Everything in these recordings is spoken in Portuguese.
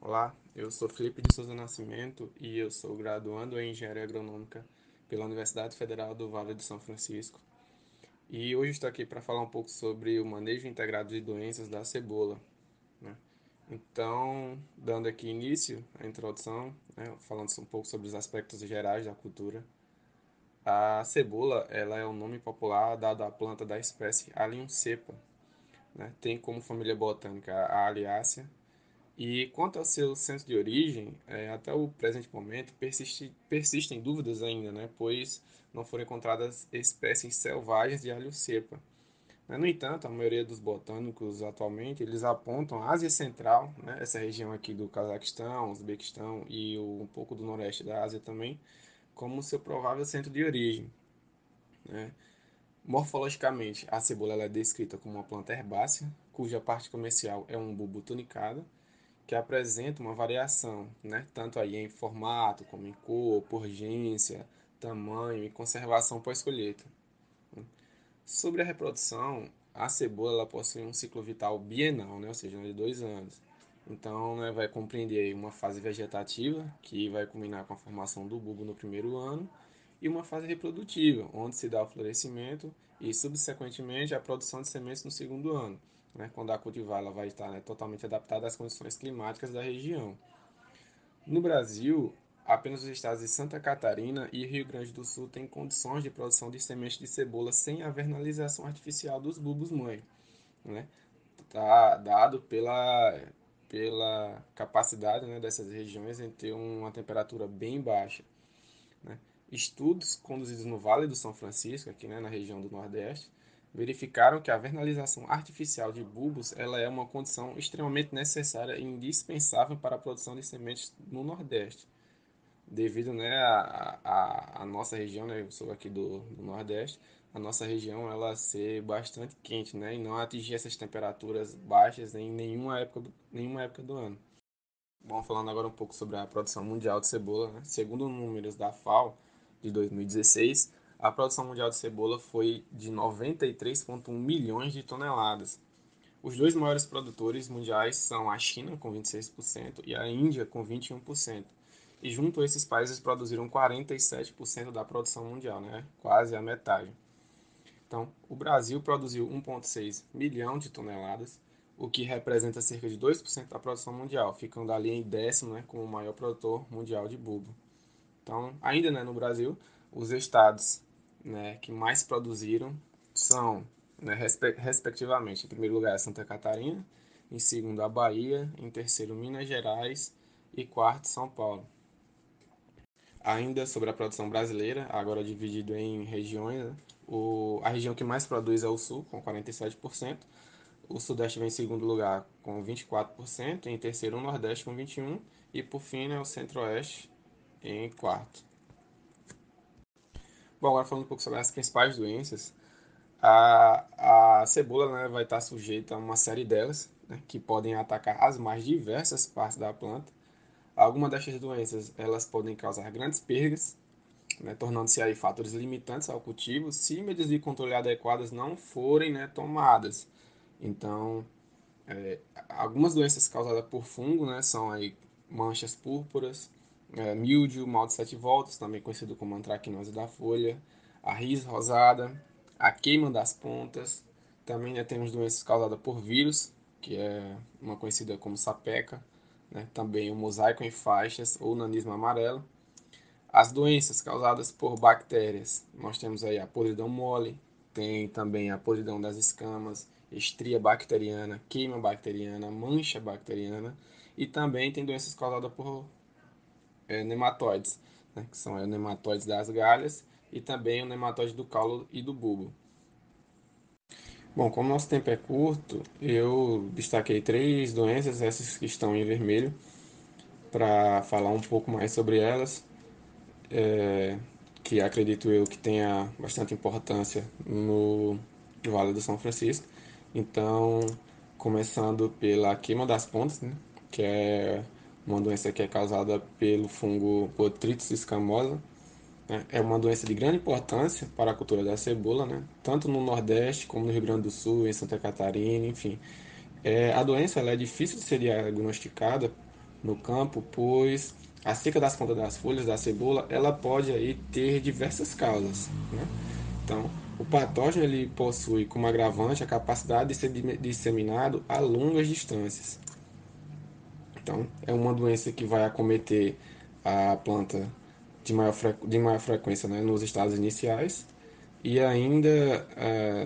Olá, eu sou Felipe de Souza Nascimento e eu sou graduando em Engenharia Agronômica pela Universidade Federal do Vale do São Francisco. E hoje estou aqui para falar um pouco sobre o manejo integrado de doenças da cebola, né? Então, dando aqui início à introdução, né, falando um pouco sobre os aspectos gerais da cultura. A cebola, ela é o nome popular dado à planta da espécie Allium cepa, né? Tem como família botânica a Alliaceae. E quanto ao seu centro de origem, até o presente momento persistem dúvidas ainda, né, pois não foram encontradas espécies selvagens de alho cepa. No entanto, a maioria dos botânicos atualmente eles apontam a Ásia Central, né, essa região aqui do Cazaquistão, Uzbequistão e um pouco do noroeste da Ásia também, como seu provável centro de origem, né? Morfologicamente, a cebola ela é descrita como uma planta herbácea, cuja parte comercial é um bulbo tunicado, que apresenta uma variação, né, tanto aí em formato, como em cor, porgência, tamanho e conservação pós-colheita. Sobre a reprodução, a cebola ela possui um ciclo vital bienal, né, ou seja, de 2 anos. Então, né, vai compreender uma fase vegetativa, que vai culminar com a formação do bulbo no primeiro ano, e uma fase reprodutiva, onde se dá o florescimento e, subsequentemente, a produção de sementes no segundo ano, né, quando a cultivar ela vai estar, né, totalmente adaptada às condições climáticas da região. No Brasil, apenas os estados de Santa Catarina e Rio Grande do Sul têm condições de produção de sementes de cebola sem a vernalização artificial dos bulbos-mãe, né? Tá dado pela capacidade, né, dessas regiões em ter uma temperatura bem baixa, né? Estudos conduzidos no Vale do São Francisco, aqui, né, na região do Nordeste, verificaram que a vernalização artificial de bulbos ela é uma condição extremamente necessária e indispensável para a produção de sementes no Nordeste, devido, né, a nossa região, né, eu sou aqui do Nordeste, a nossa região ela ser bastante quente, né, e não atingir essas temperaturas baixas em nenhuma época do ano. Bom, falando agora um pouco sobre a produção mundial de cebola, né? Segundo números da FAO de 2016, a produção mundial de cebola foi de 93,1 milhões de toneladas. Os dois maiores produtores mundiais são a China, com 26%, e a Índia, com 21%. E junto a esses países produziram 47% da produção mundial, né? Quase a metade. Então, o Brasil produziu 1,6 milhão de toneladas, o que representa cerca de 2% da produção mundial, ficando ali em décimo, né, como o maior produtor mundial de bulbo. Então, ainda, né, no Brasil, os estados, né, que mais produziram são, né, respectivamente, em primeiro lugar Santa Catarina, em segundo a Bahia, em terceiro Minas Gerais e quarto São Paulo. Ainda sobre a produção brasileira, agora dividido em regiões, né? A região que mais produz é o Sul, com 47%. O Sudeste vem em segundo lugar, com 24%. Em terceiro, o Nordeste, com 21%. E, por fim, né, o Centro-Oeste, em quarto. Bom, agora falando um pouco sobre as principais doenças. A cebola, né, vai estar sujeita a uma série delas, né, que podem atacar as mais diversas partes da planta. Algumas destas doenças elas podem causar grandes perdas, né, tornando-se aí fatores limitantes ao cultivo se medidas de controle adequadas não forem, né, tomadas. Então, algumas doenças causadas por fungo, né, são aí manchas púrpuras, míldio, mal de sete voltas, também conhecido como antracnose da folha, a ris rosada, a queima das pontas. Também, né, temos doenças causadas por vírus, que é uma conhecida como sapeca, né, também o mosaico em faixas ou nanismo amarelo. As doenças causadas por bactérias, nós temos aí a podridão mole, tem também a podridão das escamas, estria bacteriana, queima bacteriana, mancha bacteriana e também tem doenças causadas por nematóides, né, que são nematóides das galhas e também o nematóide do caule e do bulbo. Bom, como nosso tempo é curto, eu destaquei três doenças, essas que estão em vermelho, para falar um pouco mais sobre elas. é, que acredito eu que tenha bastante importância no Vale do São Francisco. Então, começando pela queima das pontas, né, que é uma doença que é causada pelo fungo Botrytis escamosa. Né, é uma doença de grande importância para a cultura da cebola, né, tanto no Nordeste como no Rio Grande do Sul, em Santa Catarina, enfim. A doença ela é difícil de ser diagnosticada no campo, pois a seca das pontas das folhas da cebola ela pode aí ter diversas causas, né? Então, o patógeno ele possui como agravante a capacidade de ser disseminado a longas distâncias. Então, é uma doença que vai acometer a planta de maior frequência, né, nos estados iniciais. E ainda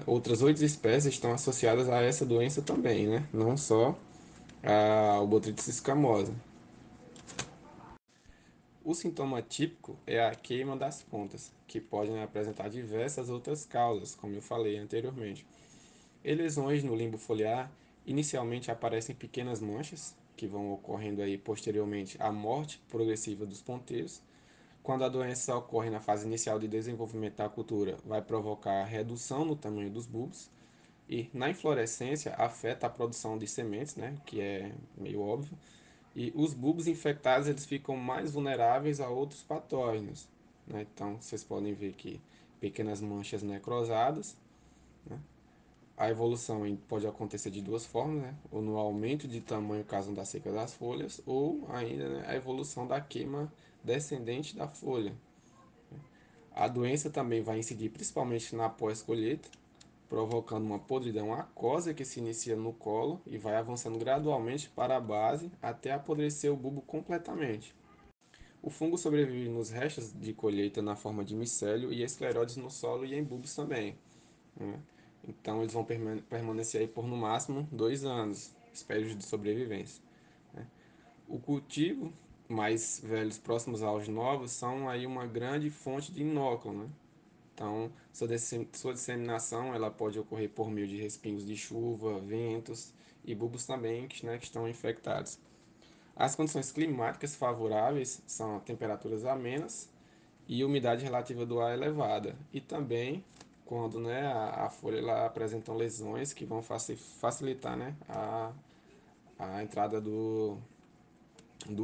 outras 8 espécies estão associadas a essa doença também, né? Não só a Botrytis escamosa. O sintoma típico é a queima das pontas, que podem apresentar diversas outras causas, como eu falei anteriormente. E lesões no limbo foliar inicialmente aparecem pequenas manchas, que vão ocorrendo aí posteriormente à morte progressiva dos ponteiros. Quando a doença ocorre na fase inicial de desenvolvimento da cultura, vai provocar redução no tamanho dos bulbos e na inflorescência afeta a produção de sementes, né, que é meio óbvio, e os bulbos infectados eles ficam mais vulneráveis a outros patógenos, né? Então vocês podem ver que pequenas manchas necrosadas, né? A evolução pode acontecer de duas formas, né? Ou no aumento de tamanho caso da seca das folhas, ou ainda, né, a evolução da queima descendente da folha. A doença também vai incidir principalmente na pós-colheita, provocando uma podridão aquosa que se inicia no colo e vai avançando gradualmente para a base até apodrecer o bulbo completamente. O fungo sobrevive nos restos de colheita na forma de micélio e escleróides no solo e em bulbos também, né? Então eles vão permanecer aí por no máximo 2 anos, espécies de sobrevivência, né? O cultivo, mais velhos próximos aos novos, são aí uma grande fonte de inóculo, né? Então, sua disseminação ela pode ocorrer por meio de respingos de chuva, ventos e bulbos também que estão infectados. As condições climáticas favoráveis são temperaturas amenas e umidade relativa do ar elevada. E também quando, né, a folha ela apresenta lesões que vão facilitar, né, a entrada do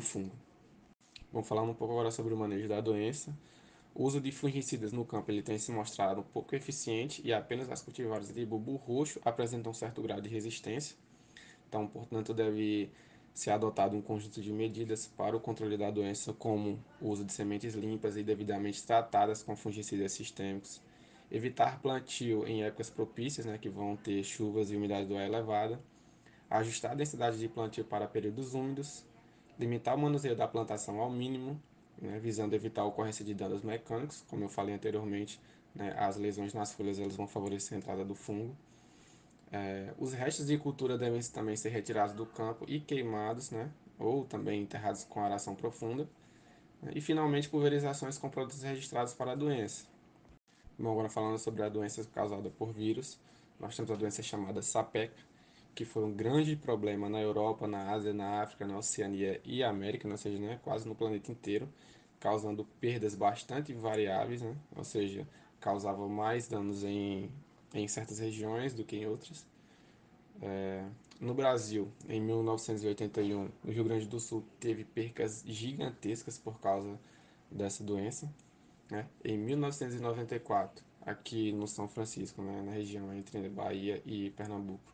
fungo. Vamos falar um pouco agora sobre o manejo da doença. O uso de fungicidas no campo ele tem se mostrado pouco eficiente e apenas as cultivares de bulbo roxo apresentam um certo grau de resistência. Então, portanto, deve ser adotado um conjunto de medidas para o controle da doença, como o uso de sementes limpas e devidamente tratadas com fungicidas sistêmicos, evitar plantio em épocas propícias, né, que vão ter chuvas e umidade do ar elevada, ajustar a densidade de plantio para períodos úmidos, limitar o manuseio da plantação ao mínimo, né, visando evitar a ocorrência de danos mecânicos, como eu falei anteriormente, né, as lesões nas folhas elas vão favorecer a entrada do fungo. Os restos de cultura devem também ser retirados do campo e queimados, né, ou também enterrados com aração profunda. Né, e finalmente pulverizações com produtos registrados para a doença. Bom, agora falando sobre a doença causada por vírus, nós temos a doença chamada sapeca, que foi um grande problema na Europa, na Ásia, na África, na Oceania e América, né? Ou seja, né, quase no planeta inteiro, causando perdas bastante variáveis, né? Ou seja, causava mais danos em certas regiões do que em outras. No Brasil, em 1981, no Rio Grande do Sul, teve percas gigantescas por causa dessa doença. Né? Em 1994, aqui no São Francisco, né, na região entre Bahia e Pernambuco,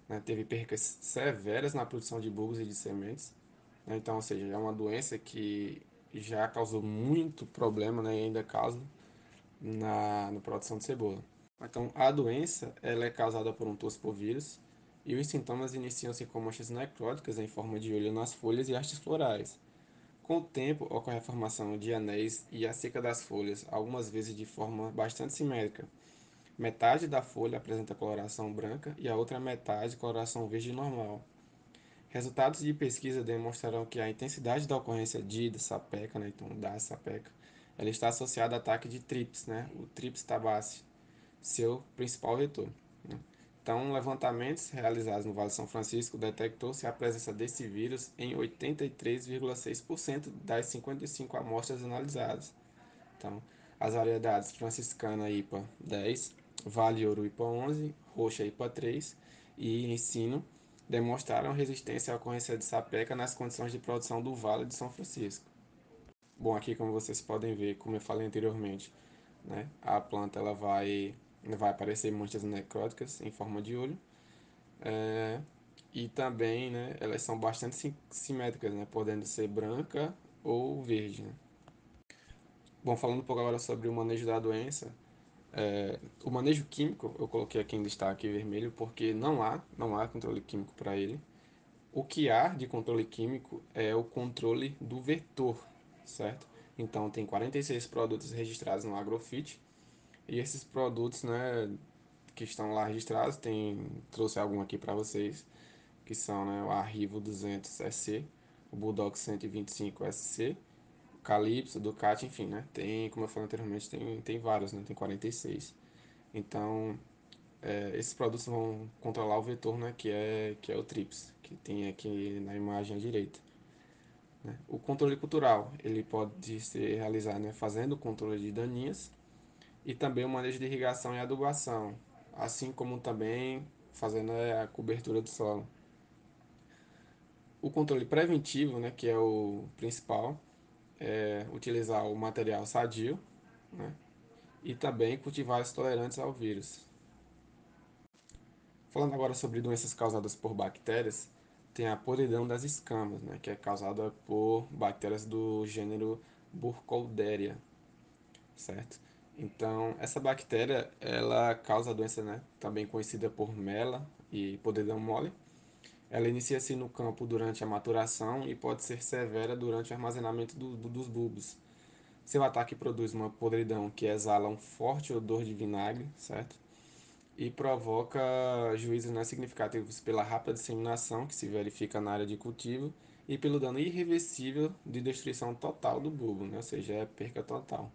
né, teve percas severas na produção de bulbos e de sementes. Né? Então, ou seja, é uma doença que já causou muito problema, né, e ainda causa na produção de cebola. Então, a doença ela é causada por um tospovírus e os sintomas iniciam-se com manchas necróticas em forma de olho nas folhas e hastes florais. Com o tempo, ocorre a formação de anéis e a seca das folhas, algumas vezes de forma bastante simétrica. Metade da folha apresenta coloração branca e a outra metade coloração verde normal. Resultados de pesquisa demonstraram que a intensidade da ocorrência da sapeca, né, então da sapeca, ela está associada ao ataque de trips, né, o Trips tabaci, seu principal vetor. Né. Então, levantamentos realizados no Vale de São Francisco detectou-se a presença desse vírus em 83,6% das 55 amostras analisadas. Então, as variedades franciscana IPA 10, Vale Ouro IPA 11, Roxa IPA 3 e Ensino demonstraram resistência à ocorrência de sapeca nas condições de produção do Vale de São Francisco. Bom, aqui como vocês podem ver, como eu falei anteriormente, né, a planta ela vai aparecer manchas necróticas em forma de olho. e também, né, elas são bastante simétricas, né, podendo ser branca ou verde, né. Bom, falando um pouco agora sobre o manejo da doença, o manejo químico eu coloquei aqui em destaque vermelho porque não há controle químico para ele. O que há de controle químico é o controle do vetor, certo? Então tem 46 produtos registrados no Agrofit e esses produtos, né, que estão lá registrados, trouxe algum aqui para vocês, que são, né, o Arrivo 200 SC, o Bulldog 125 SC, o Calypso, Ducati, enfim, né? Tem, como eu falei anteriormente, tem vários, né? Tem 46. Então, esses produtos vão controlar o vetor, né, que é o TRIPS, que tem aqui na imagem à direita. Né? O controle cultural, ele pode ser realizado, né, fazendo o controle de daninhas e também o manejo de irrigação e adubação, assim como também fazendo a cobertura do solo. O controle preventivo, né, que é o principal, é utilizar o material sadio, né, e também cultivares tolerantes ao vírus. Falando agora sobre doenças causadas por bactérias, tem a podridão das escamas, né, que é causada por bactérias do gênero Burkholderia, certo? Então, essa bactéria, ela causa a doença, né, também conhecida por mela e podridão mole. Ela inicia-se no campo durante a maturação e pode ser severa durante o armazenamento dos bulbos. Seu ataque produz uma podridão que exala um forte odor de vinagre, certo? E provoca juízos não significativos pela rápida disseminação que se verifica na área de cultivo e pelo dano irreversível de destruição total do bulbo, né? Ou seja, é perca total.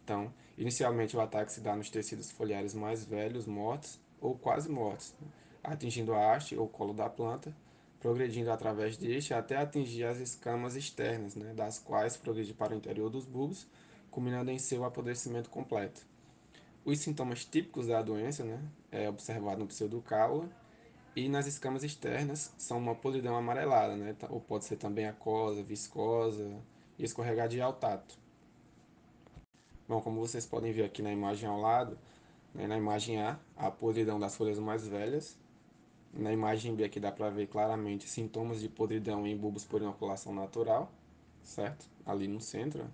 Então, inicialmente o ataque se dá nos tecidos foliares mais velhos, mortos ou quase mortos, né? Atingindo a haste ou colo da planta, progredindo através deste até atingir as escamas externas, né? Das quais progride para o interior dos bulbos, culminando em seu apodrecimento completo. Os sintomas típicos da doença, né, é observado no pseudocálculo e nas escamas externas são uma podridão amarelada, né, ou pode ser também aquosa, viscosa e escorregadia ao tato. Bom, como vocês podem ver aqui na imagem ao lado, né, na imagem A podridão das folhas mais velhas. Na imagem B aqui dá para ver claramente sintomas de podridão em bulbos por inoculação natural, certo? Ali no centro.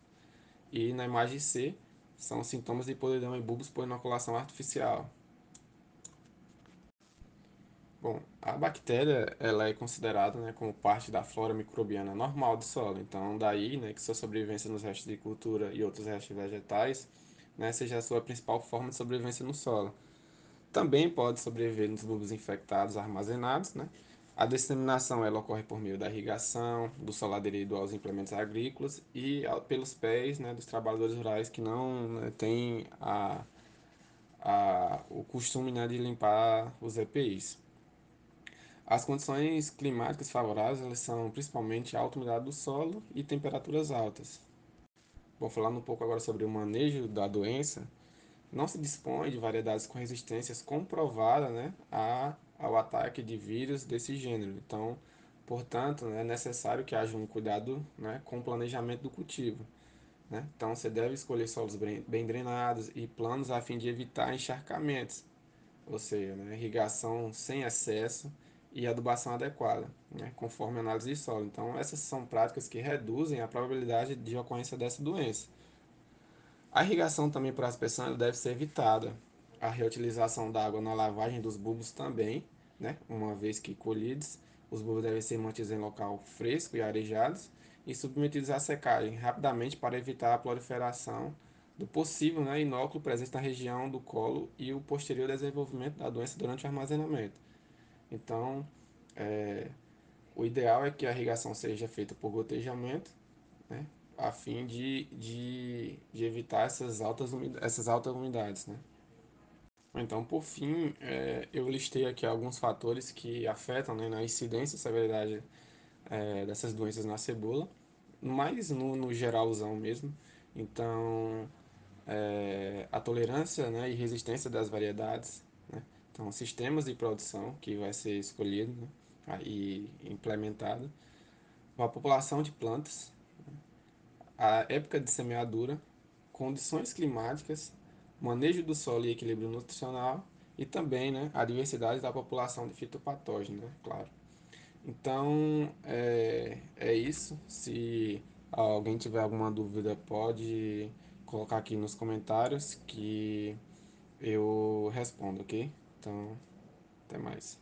E na imagem C são sintomas de podridão em bulbos por inoculação artificial. Bom, a bactéria ela é considerada, né, como parte da flora microbiana normal do solo. Então, daí, né, que sua sobrevivência nos restos de cultura e outros restos vegetais, né, seja a sua principal forma de sobrevivência no solo. Também pode sobreviver nos bulbos infectados armazenados, né? A disseminação ela ocorre por meio da irrigação, do solo aderido aos implementos agrícolas e pelos pés, né, dos trabalhadores rurais que não, né, têm o costume, né, de limpar os EPIs. As condições climáticas favoráveis elas são principalmente a alta umidade do solo e temperaturas altas. Vou falar um pouco agora sobre o manejo da doença. Não se dispõe de variedades com resistências comprovadas, né, ao ataque de vírus desse gênero. Então, portanto, né, é necessário que haja um cuidado, né, com o planejamento do cultivo. Né? Então, você deve escolher solos bem drenados e planos a fim de evitar encharcamentos, ou seja, né, irrigação sem excesso e adubação adequada, né, conforme a análise de solo. Então, essas são práticas que reduzem a probabilidade de ocorrência dessa doença. A irrigação também por aspersão deve ser evitada. A reutilização da água na lavagem dos bulbos também, né, uma vez que colhidos, os bulbos devem ser mantidos em local fresco e arejados e submetidos à secagem rapidamente para evitar a proliferação do possível, né, inóculo presente na região do colo e o posterior desenvolvimento da doença durante o armazenamento. Então, é, o ideal é que a irrigação seja feita por gotejamento, né, a fim de evitar essas altas umidades. Né. Então, por fim, eu listei aqui alguns fatores que afetam, né, na incidência e severidade dessas doenças na cebola, mais no geralzão mesmo. Então, a tolerância, né, e resistência das variedades, né? Então, sistemas de produção que vai ser escolhido, né, e implementado, a população de plantas, a época de semeadura, condições climáticas, manejo do solo e equilíbrio nutricional e também, né, a diversidade da população de fitopatógenos, né, claro. Então, é isso. Se alguém tiver alguma dúvida, pode colocar aqui nos comentários que eu respondo, ok? Então, até mais.